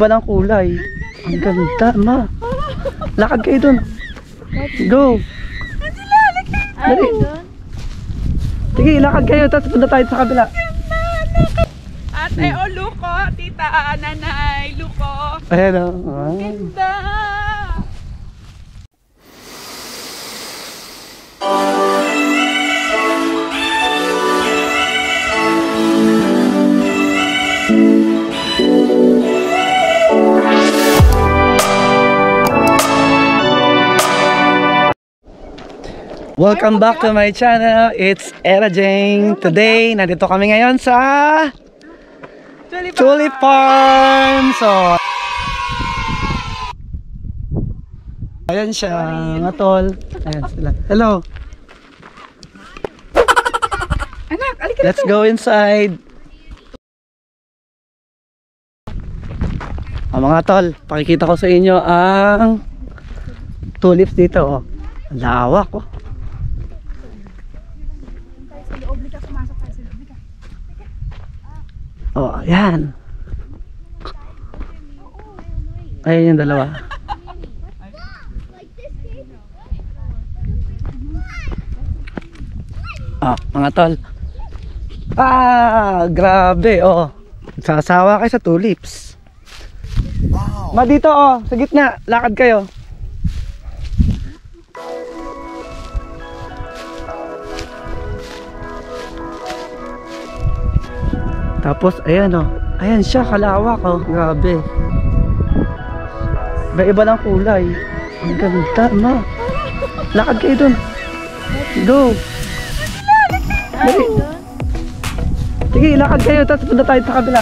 Balang kulay. Ang ganda, ma. Lakad kayo dun. Go. Dali. Sige, lakad kayo. Tapos punta tayo sa kabila. Ate, oh, luko. Tita, nanay, luko. Ayan o. Ganda. Welcome back to my channel. It's Era Jane. Today, nandito kami ngayon sa Tulip Farm. So, ayan siya, mga tol. Ayan sila. Hello. Anak, alika. Let's go inside. Mga tol, pakikita ko sa inyo ang tulips dito. Oh. Lawak oh. Oh, ayan. Ayan yung dalawa. Ah, mga tol. Ah, grabe oh. Sasawa kayo sa tulips. Wow. Ma dito oh, sa gitna, lakad kayo. Tapos ayan oh, ayan siya, kalawak oh, grabe. Iba lang kulay. Ang ganda, ma. Lakad kayo dun. Go. Dali. Sige, lakad kayo, tapos punta tayo sa kabila.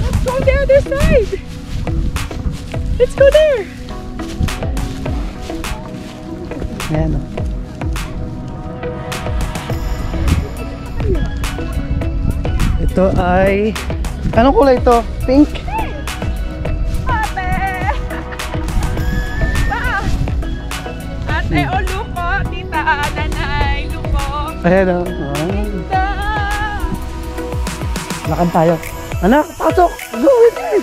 Let's go the other side. Let's go there. Ayan oh. Ito ay, anong kulay ito? Pink? Ate! Pa! Ate, oh, luko. Tita, nanay, luko. Ayan o. Ganda! Lakad tayo. Anak, pasok! Go with me!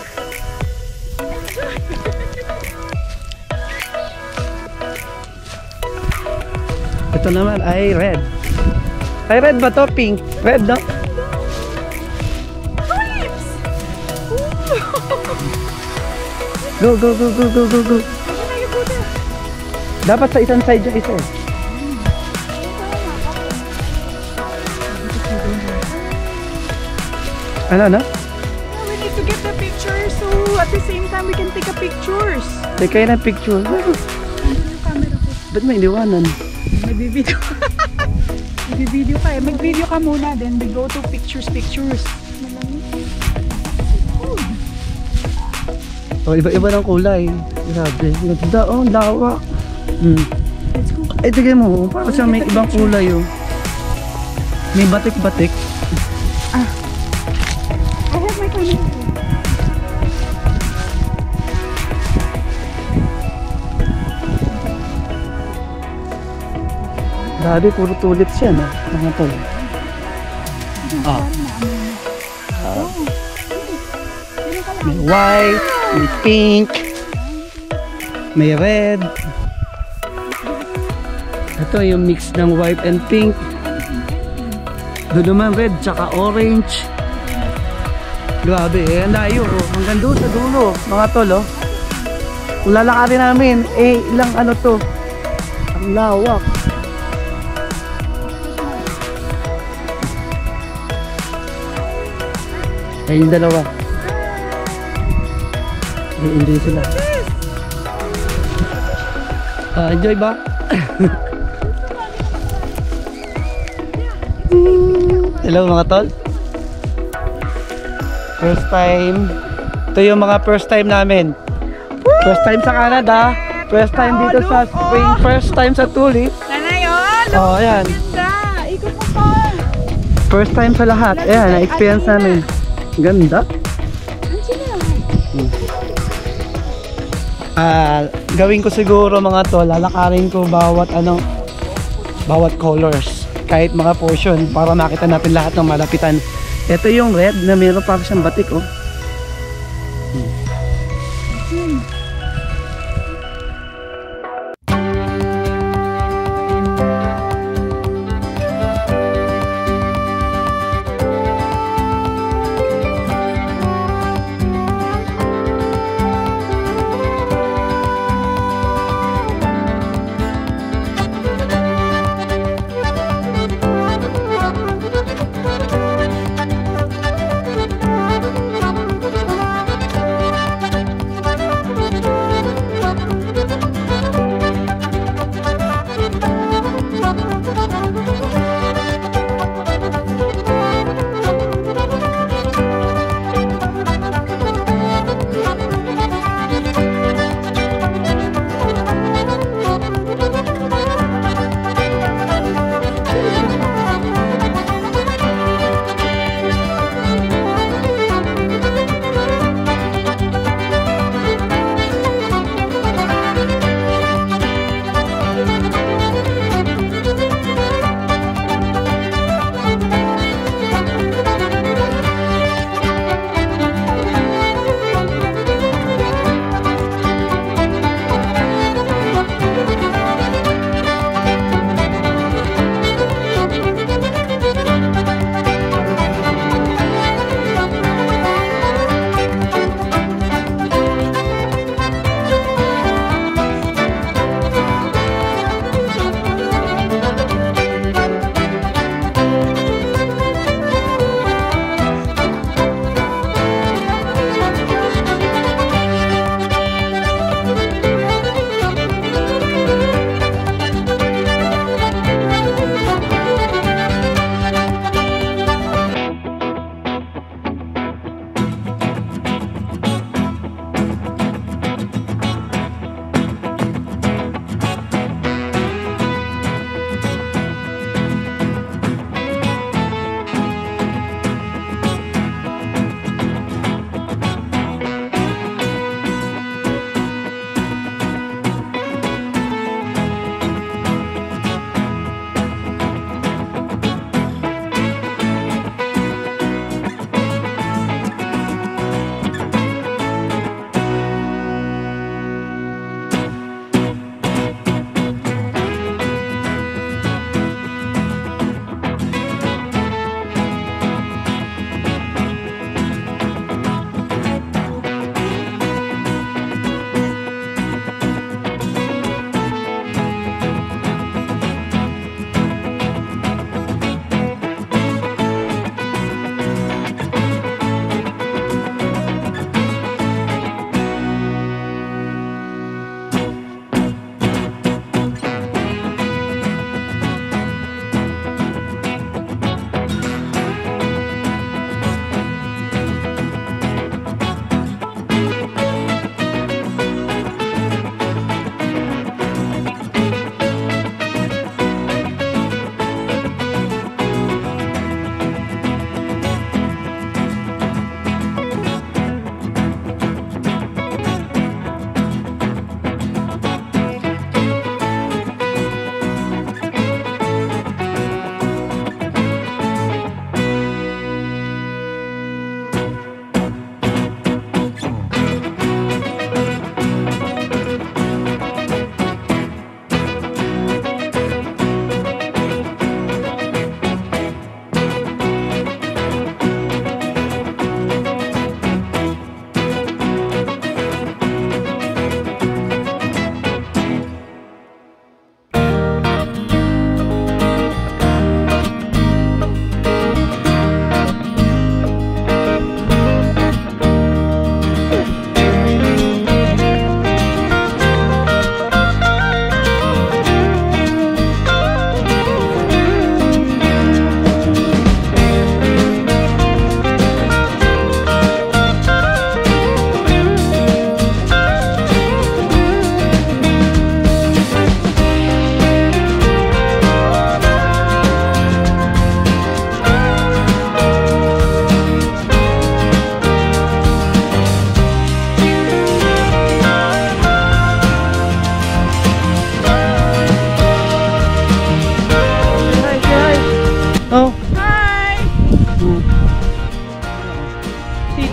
Ito naman ay red. Ay red ba to? Pink? Red no? Go, go, go, go, go, go, go. Dapat sa isang side yung isa. Ano, no? We need to get the picture so at the same time we can take a pictures. Take kayo ng picture. Ba't may iniwanan? Nag-video. Nag-video ka eh. Mag-video ka muna, then we go to pictures. Oh, iba-iba ng kulay. Grabe. Ganda oh, lawak. Let's go. Ay, tigay mo. Para siya may ibang kulay oh. May batik-batik. I have my camera. Grabe, puro tulips yan ah. Mga tol. May white, may pink, may red. Ito yung mix ng white and pink. Doon naman red tsaka orange. Grabe eh, ang layo oh. Hanggang doon sa dulo mga tol oh. Kung lalakarin namin eh ilang ano to. Ang lawak. Ayun yung dalawa. Enjoy sila. Enjoy ba? Hello mga tol. First time. Ito yung mga first time namin. First time sa Canada. First time dito sa spring. First time sa tulip. Nanay, oh! Oh, ayan. Ganda! Ikot mo pa! First time sa lahat. Ayan, na-experience namin. Ganda. Gawin ko siguro mga to, lalakarin ko bawat colors, kahit mga portion para makita natin lahat ng malapitan Ito yung red na meron pa siyang batik, oh.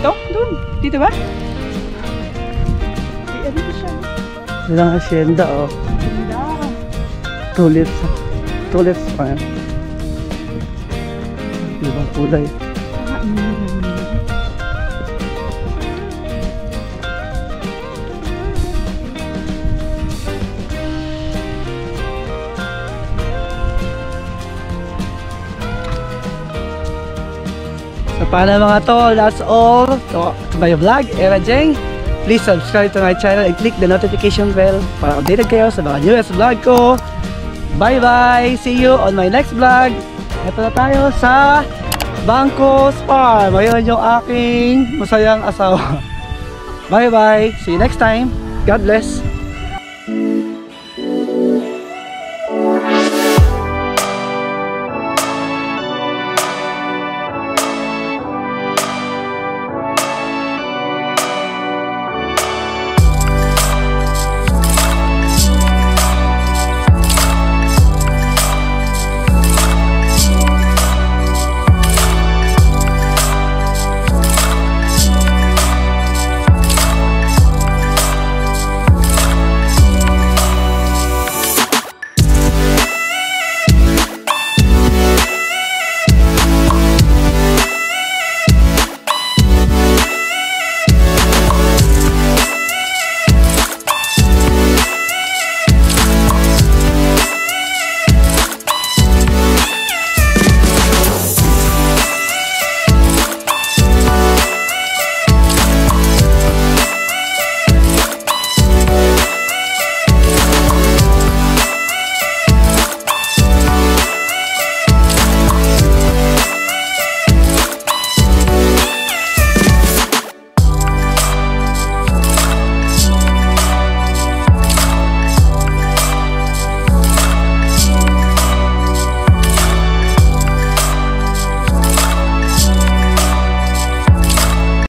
Dito? Doon. Dito ba? Ay, ano ba siya? Ilang asyenda, oh. Ganda. Tulips. Tulips pa yan. Ibang kulay. So paano mga tol, that's all to my vlog, Era Jeng. Please subscribe to my channel and click the notification bell para updated kayo sa mga newest vlog ko. Bye bye! See you on my next vlog. Ito na tayo sa Bangkos Farm. Ayun yung aking masayang asawa. Bye bye! See you next time. God bless!